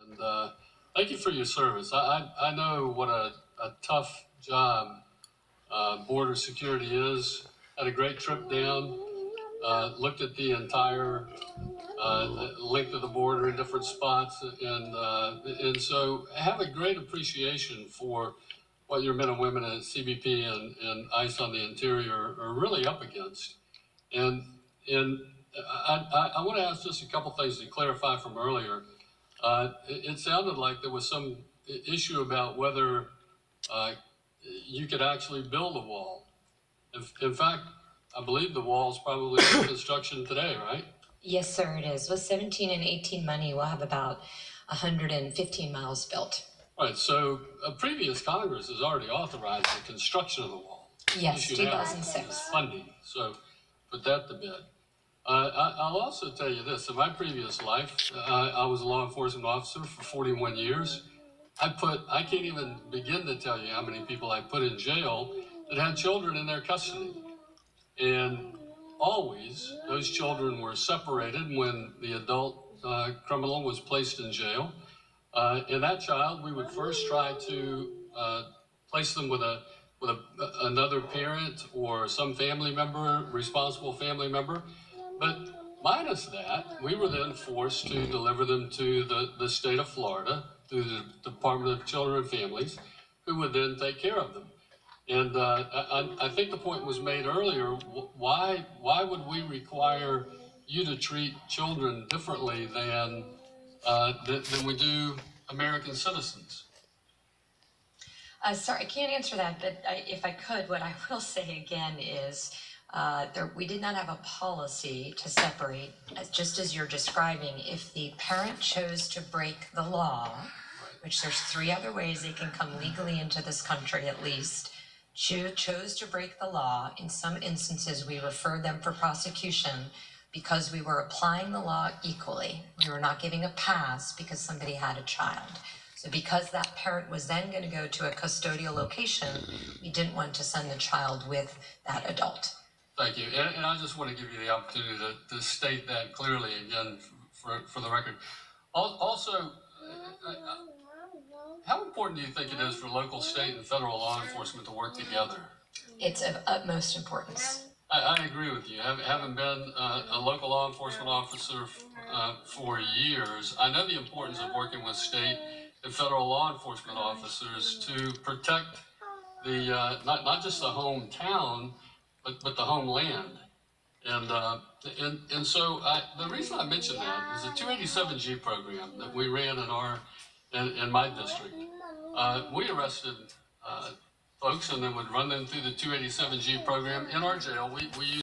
And thank you for your service. I know what a tough job border security is. Had a great trip down, looked at the entire length of the border in different spots, and so I have a great appreciation for what your men and women at CBP and ICE on the interior are really up against. And and I want to ask just a couple things to clarify from earlier. It sounded like there was some issue about whether uh, you could actually build a wall. In fact, I believe the wall is probably in construction today, right? Yes, sir, it is. With 17 and 18 money, we'll have about 115 miles built. Right. So a previous Congress has already authorized the construction of the wall. Yes, 2006. Funding. So put that to bed. I'll also tell you this. In my previous life, I was a law enforcement officer for 41 years. I can't even begin to tell you how many people I put in jail that had children in their custody. And always, those children were separated when the adult criminal was placed in jail. And that child, we would first try to place them with another parent or some family member, responsible family member. But minus that, we were then forced to deliver them to the state of Florida through the Department of Children and Families, who would then take care of them. And I think the point was made earlier. Why would we require you to treat children differently than we do American citizens? Sorry, I can't answer that, but if I could, what I will say again is we did not have a policy to separate, just as you're describing. If the parent chose to break the law, which there's 3 other ways they can come legally into this country at least, chose to break the law, in some instances we referred them for prosecution because we were applying the law equally. We were not giving a pass because somebody had a child. So because that parent was then going to go to a custodial location, we didn't want to send the child with that adult. Thank you. And I just want to give you the opportunity to state that clearly again for the record. Also, how important do you think it is for local, state, and federal law enforcement to work together? It's of utmost importance. I agree with you. Having been a local law enforcement officer for years, I know the importance of working with state and federal law enforcement officers to protect the not just the hometown, but the homeland. And so the reason I mention that is the 287G program that we ran in my district. We arrested folks and then would run them through the 287G program in our jail. We used